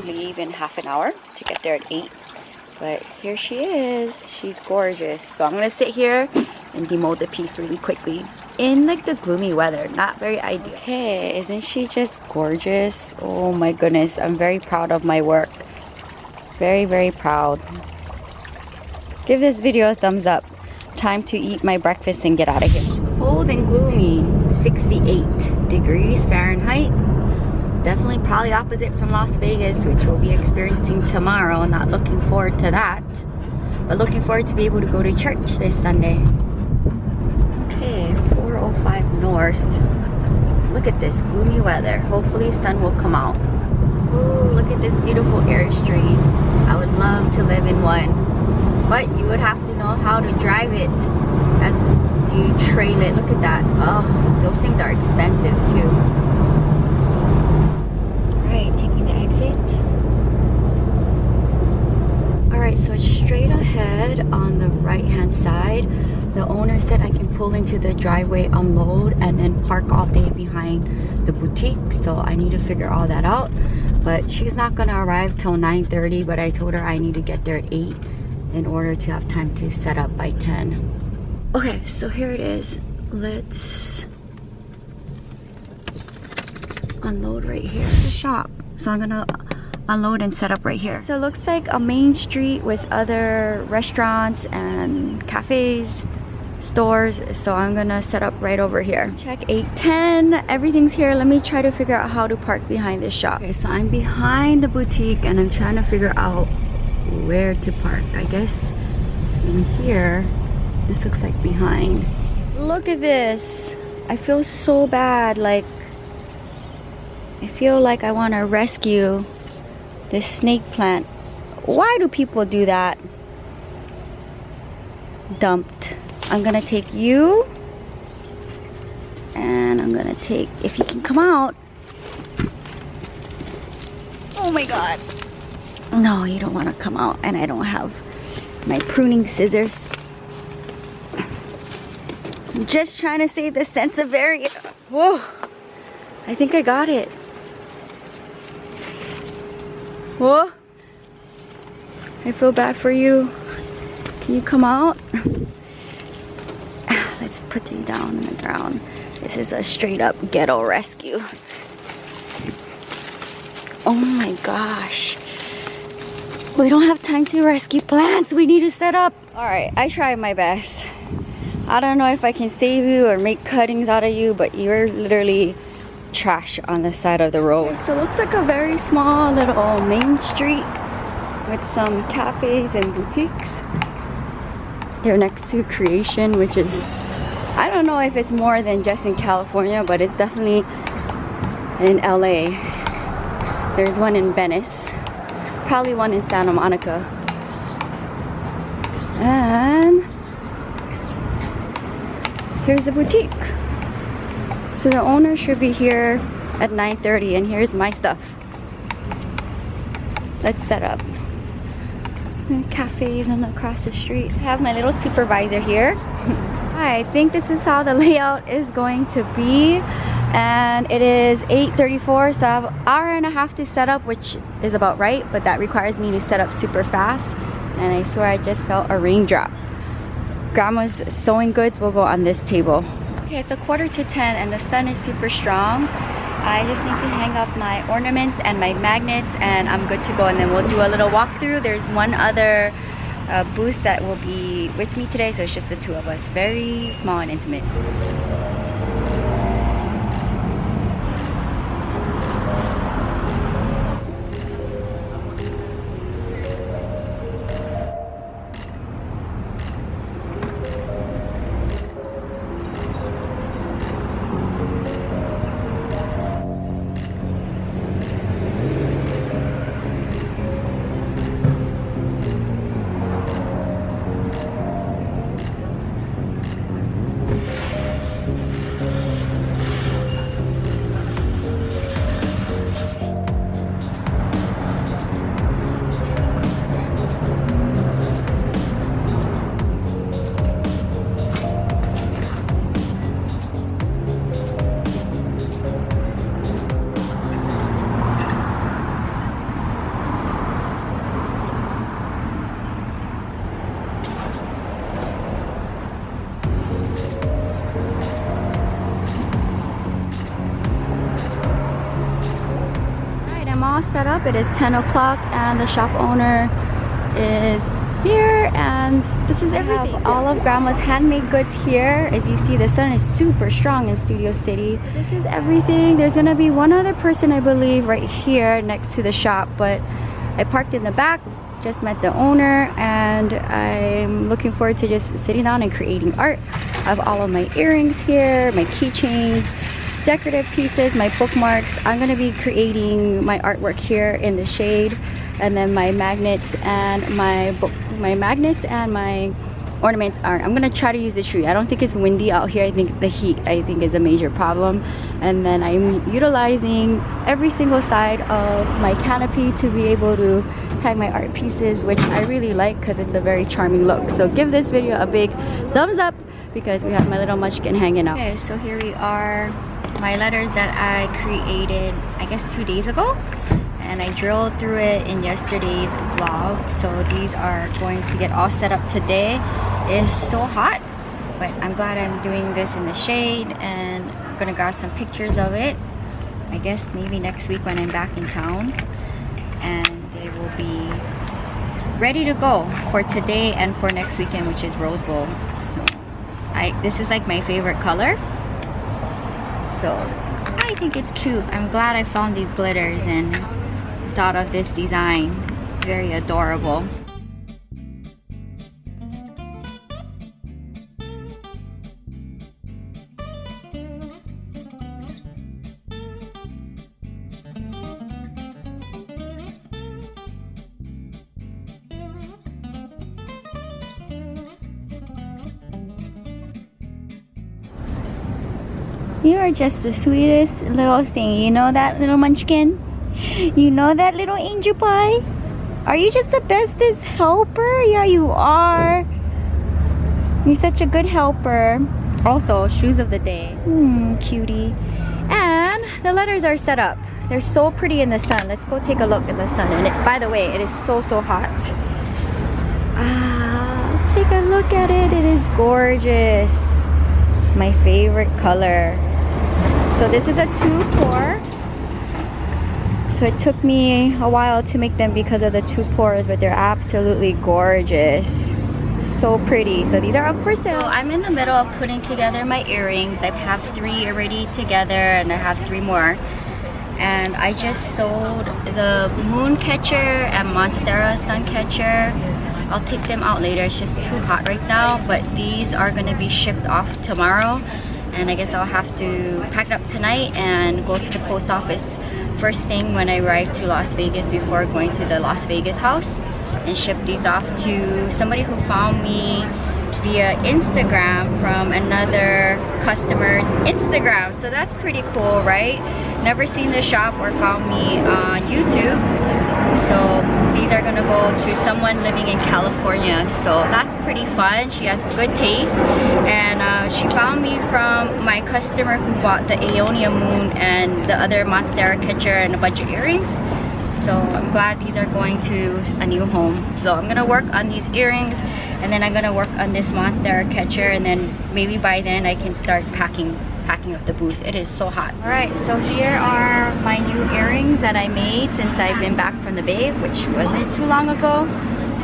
to leave in half an hour to get there at 8. But here she is. She's gorgeous. So I'm gonna sit here and demold the piece really quickly in like the gloomy weather. Not very ideal. Okay, isn't she just gorgeous? Oh my goodness, I'm very proud of my work. Very, very proud. Give this video a thumbs up. Time to eat my breakfast and get out of here. Cold and gloomy, 68 degrees Fahrenheit. Definitely probably opposite from Las Vegas, which we'll be experiencing tomorrow. Not looking forward to that, but looking forward to be able to go to church this Sunday. Okay, 405 north. Look at this gloomy weather. Hopefully sun will come out. Ooh, look at this beautiful Airstream. I would love to live in one, but you would have to know how to drive it as you trail it. Look at that. Oh, those things are expensive too. Alright, taking the exit. Alright, so it's straight ahead on the right hand side. The owner said I can pull into the driveway, unload, and then park all day behind the boutique. So I need to figure all that out. But she's not gonna arrive till 9:30, but I told her I need to get there at 8 in order to have time to set up by 10. Okay, so here it is. Let's unload right here. The shop. So I'm gonna unload and set up right here. So it looks like a main street with other restaurants and cafes, stores. So I'm gonna set up right over here. Check 810. Everything's here. Let me try to figure out how to park behind this shop. Okay, so I'm behind the boutique and I'm trying to figure out where to park. I guess in here. This looks like behind. Look at this. I feel so bad. Like, I feel like I want to rescue this snake plant. Why do people do that? Dumped. I'm gonna take you, and I'm gonna take, if you can come out. Oh my god. No, you don't want to come out, and I don't have my pruning scissors. I'm just trying to save the Sansevieria. Whoa, I think I got it. Whoa, I feel bad for you. Can you come out? Let's put you down on the ground. This is a straight up ghetto rescue. Oh my gosh. We don't have time to rescue plants. We need to set up. All right, I tried my best. I don't know if I can save you or make cuttings out of you, but you're literally trash on the side of the road. So it looks like a very small little main street with some cafes and boutiques. They're next to Creation, which is, I don't know if it's more than just in California, but it's definitely in LA. There's one in Venice, probably one in Santa Monica. And here's the boutique. So the owner should be here at 9:30, and here's my stuff. Let's set up. And cafes on across the street. I have my little supervisor here. I think this is how the layout is going to be, and it is 8:34, so I have an hour and a half to set up, which is about right, but that requires me to set up super fast, and I swear I just felt a raindrop. Grandma's sewing goods will go on this table. Okay, it's 9:45 and the sun is super strong. I just need to hang up my ornaments and my magnets and I'm good to go, and then we'll do a little walkthrough. There's one other booth that will be with me today, so it's just the two of us. Very small and intimate. all set up. It is 10 o'clock and the shop owner is here, and this is everything. We have all of grandma's handmade goods here. As you see, the sun is super strong in Studio City. This is everything. There's gonna be one other person, I believe, right here next to the shop, but I parked in the back, just met the owner, and I'm looking forward to just sitting down and creating art. I have all of my earrings here, my keychains, decorative pieces, my bookmarks. I'm gonna be creating my artwork here in the shade, and then my magnets and my ornaments are. I'm gonna try to use a tree. I don't think it's windy out here. I think the heat is a major problem. And then I'm utilizing every single side of my canopy to be able to hang my art pieces, which I really like because it's a very charming look. So give this video a big thumbs up because we have my little munchkin hanging out. Okay, so here we are, my letters that I created, I guess 2 days ago. And I drilled through it in yesterday's vlog, so these are going to get all set up today. It is so hot, but I'm glad I'm doing this in the shade, and I'm gonna grab some pictures of it, I guess maybe next week when I'm back in town, and they will be ready to go for today and for next weekend, which is Rose Bowl. So this is like my favorite color, so I think it's cute. I'm glad I found these glitters and thought of this design. It's very adorable. You are just the sweetest little thing. You know that, little munchkin? You know that, little angel pie? Are you just the bestest helper? Yeah, you are. You're such a good helper. Also, shoes of the day. Cutie. And the letters are set up. They're so pretty in the sun. Let's go take a look in the sun. And by the way, it is so hot. Take a look at it. It is gorgeous. My favorite color. So this is a 2-pour. So it took me a while to make them because of the 2 pours, but they're absolutely gorgeous. So pretty. So these are up for sale. So I'm in the middle of putting together my earrings. I have 3 already together, and I have 3 more. And I just sold the moon catcher and monstera sun catcher. I'll take them out later. It's just too hot right now, but these are gonna be shipped off tomorrow. And I guess I'll have to pack it up tonight and go to the post office first thing when I arrive to Las Vegas before going to the Las Vegas house, and ship these off to somebody who found me via Instagram from another customer's Instagram. So that's pretty cool, right? Never seen the shop or found me on YouTube. So these are gonna go to someone living in California. So that's pretty fun. She has good taste, and she found me from my customer who bought the Aeonia moon and the other monstera catcher and a bunch of earrings. So I'm glad these are going to a new home. So I'm gonna work on these earrings, and then I'm gonna work on this monstera catcher, and then maybe by then I can start packing up the booth. It is so hot. All right, so here are my new earrings that I made since I've been back from the Bay, which wasn't too long ago.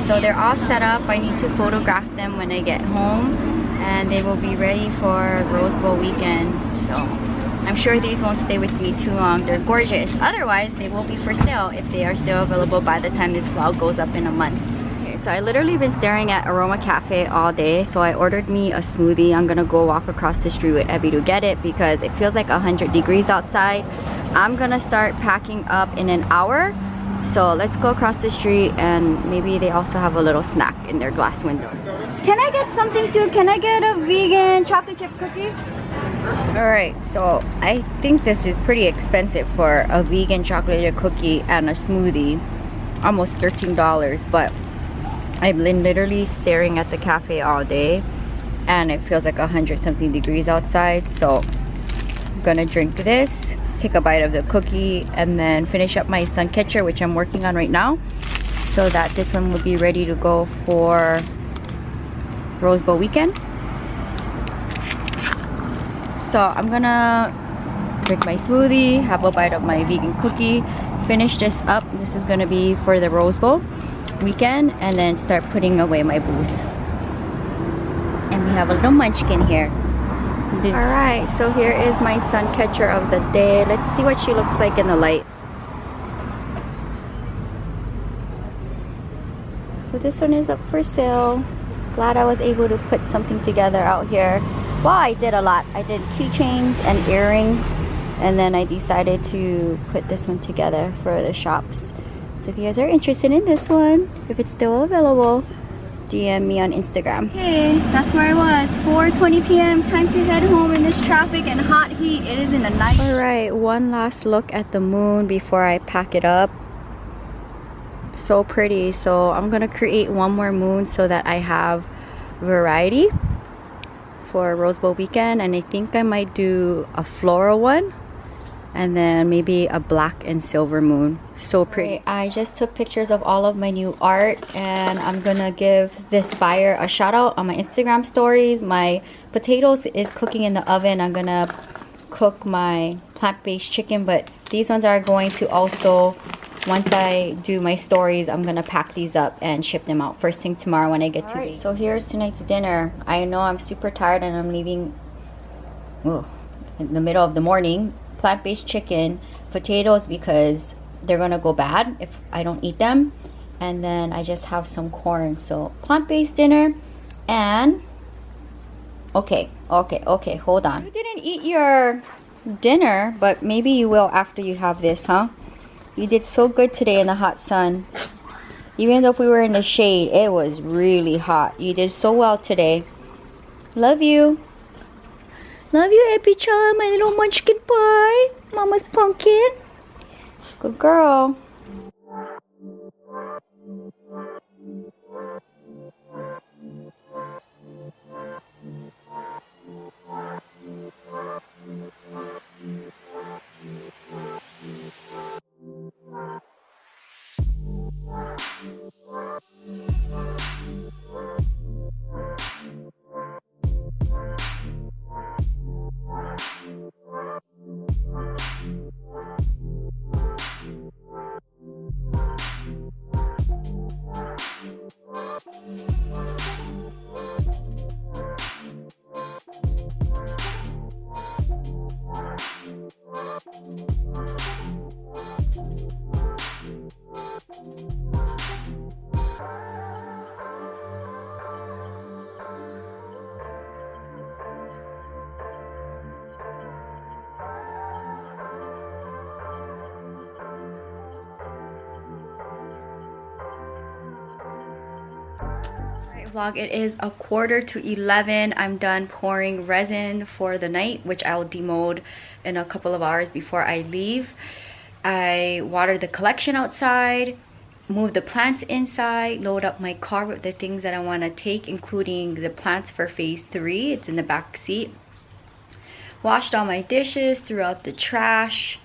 So they're all set up. I need to photograph them when I get home, and they will be ready for Rose Bowl weekend. So I'm sure these won't stay with me too long. They're gorgeous. Otherwise, they will be for sale if they are still available by the time this vlog goes up in a month. Okay, so I literally been staring at Aroma Cafe all day, so I ordered me a smoothie. I'm gonna go walk across the street with Evie to get it because it feels like 100 degrees outside. I'm gonna start packing up in an hour. So let's go across the street, and maybe they also have a little snack in their glass window. Can I get something too? Can I get a vegan chocolate chip cookie? Alright, so I think this is pretty expensive for a vegan chocolate chip cookie and a smoothie. Almost $13, but I've been literally staring at the cafe all day, and it feels like 100 something degrees outside. So I'm gonna drink this, take a bite of the cookie, and then finish up my sun catcher, which I'm working on right now, so that this one will be ready to go for Rose Bowl weekend. So I'm gonna drink my smoothie, have a bite of my vegan cookie, finish this up. This is gonna be for the Rose Bowl weekend, and then start putting away my booth. And we have a little munchkin here. Alright, so here is my sun catcher of the day. Let's see what she looks like in the light. So this one is up for sale. Glad I was able to put something together out here. Well, I did a lot. I did keychains and earrings, and then I decided to put this one together for the shops. So if you guys are interested in this one, if it's still available, DM me on Instagram. Hey, that's where I was. 4:20 p.m. Time to head home in this traffic and hot heat. It is in the night. Alright, one last look at the moon before I pack it up. So pretty. So I'm gonna create one more moon so that I have variety for Rose Bowl weekend, and I think I might do a floral one, and then maybe a black and silver moon. So pretty. I just took pictures of all of my new art, and I'm gonna give this buyer a shout out on my Instagram stories. My potatoes is cooking in the oven. I'm gonna cook my plant-based chicken, but these ones are going to also, once I do my stories, I'm gonna pack these up and ship them out first thing tomorrow when I get to so here's tonight's dinner. I know I'm super tired and I'm leaving in the middle of the morning. Plant-based chicken, potatoes because they're gonna go bad if I don't eat them, and then I just have some corn. So plant-based dinner. And okay, hold on. You didn't eat your dinner, but maybe you will after you have this, huh? You did so good today in the hot sun. Even though if we were in the shade, it was really hot. You did so well today. Love you. Love you, Epi-chan, my little munchkin pie. Mama's pumpkin. Good girl. Vlog, it is 10:45. I'm done pouring resin for the night, which I will demold in a couple of hours before I leave. I watered the collection outside, moved the plants inside, load up my car with the things that I want to take, including the plants for phase 3. It's in the back seat. Washed all my dishes, threw out the trash,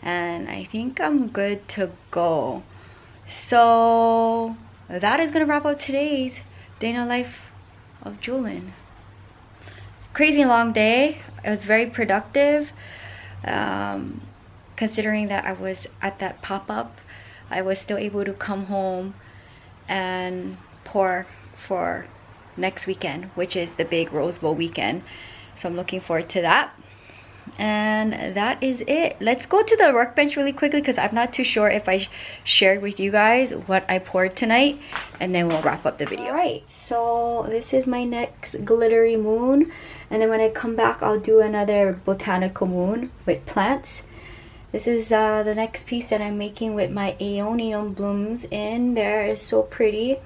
and I think I'm good to go. So that is gonna wrap up today's day in the life of Jewelyn. Crazy long day. It was very productive, considering that I was at that pop-up. I was still able to come home and pour for next weekend, which is the big Rose Bowl weekend. So I'm looking forward to that. And that is it. Let's go to the workbench really quickly because I'm not too sure if I shared with you guys what I poured tonight, and then we'll wrap up the video. Alright, so this is my next glittery moon, and then when I come back I'll do another botanical moon with plants. This is the next piece that I'm making with my aeonium blooms in there. Is so pretty.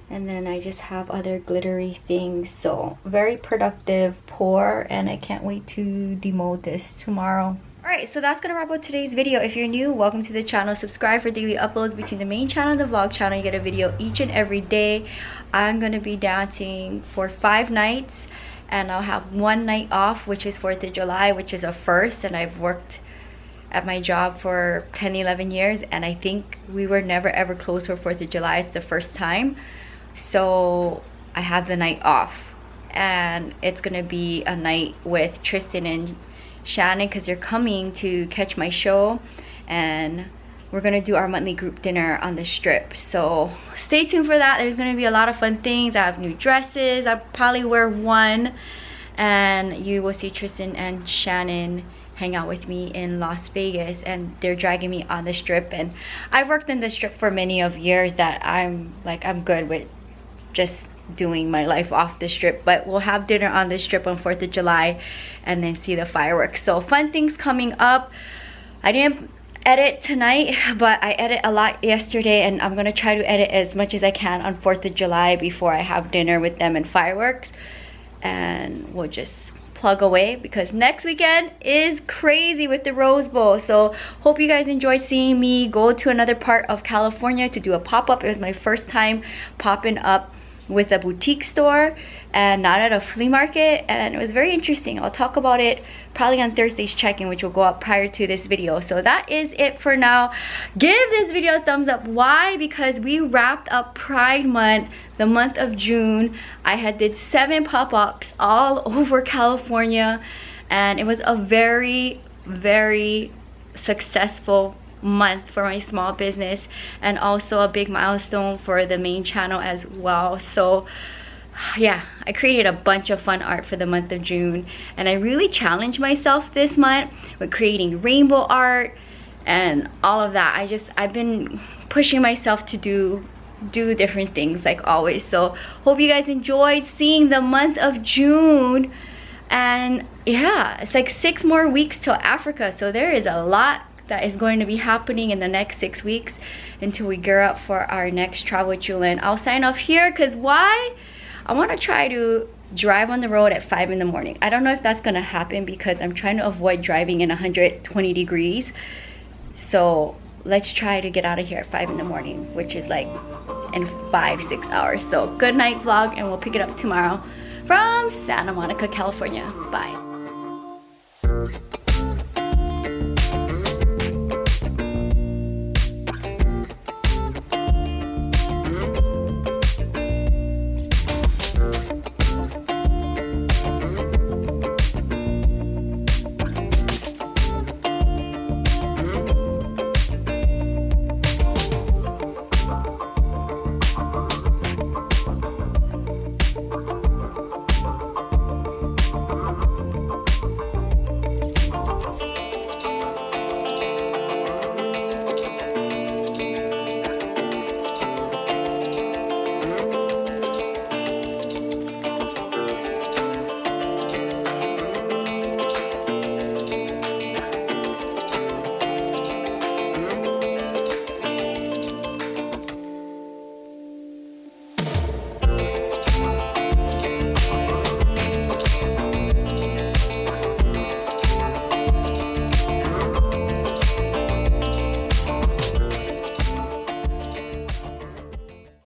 And then I just have other glittery things. So very productive pour, and I can't wait to demold this tomorrow. Alright, so that's gonna wrap up today's video. If you're new, welcome to the channel. Subscribe for daily uploads between the main channel and the vlog channel. You get a video each and every day. I'm gonna be dancing for 5 nights, and I'll have 1 night off, which is 4th of July, which is a first. And I've worked at my job for 10-11 years, and I think we were never ever closed for 4th of July. It's the first time. So I have the night off, and it's gonna be a night with Tristan and Shannon because they're coming to catch my show, and we're gonna do our monthly group dinner on the Strip. So stay tuned for that. There's gonna be a lot of fun things. I have new dresses. I'll probably wear one, and you will see Tristan and Shannon hang out with me in Las Vegas, and they're dragging me on the Strip. And I've worked in the Strip for many of years that I'm good with just doing my life off the Strip. But we'll have dinner on the Strip on 4th of July and then see the fireworks. So fun things coming up. I didn't edit tonight, but I edit a lot yesterday, and I'm gonna try to edit as much as I can on 4th of July before I have dinner with them and fireworks. And we'll just plug away because next weekend is crazy with the Rose Bowl. So hope you guys enjoyed seeing me go to another part of California to do a pop-up. It was my first time popping up with a boutique store and not at a flea market, and it was very interesting. I'll talk about it probably on Thursday's check-in, which will go up prior to this video. So that is it for now. Give this video a thumbs up. Why? Because we wrapped up Pride Month, the month of June. I did 7 pop-ups all over California, and it was a very, very successful month for my small business, and also a big milestone for the main channel as well. So yeah, I created a bunch of fun art for the month of June, and I really challenged myself this month with creating rainbow art and all of that. I've been pushing myself to do different things like always. So hope you guys enjoyed seeing the month of June. And yeah, it's like 6 more weeks till Africa, so there is a lot that is going to be happening in the next 6 weeks until we gear up for our next travel with Jewelyn. I'll sign off here because why? I want to try to drive on the road at 5 in the morning. I don't know if that's going to happen because I'm trying to avoid driving in 120 degrees. So let's try to get out of here at 5 in the morning, which is like in 5-6 hours. So good night vlog, and we'll pick it up tomorrow from Santa Monica, California. Bye.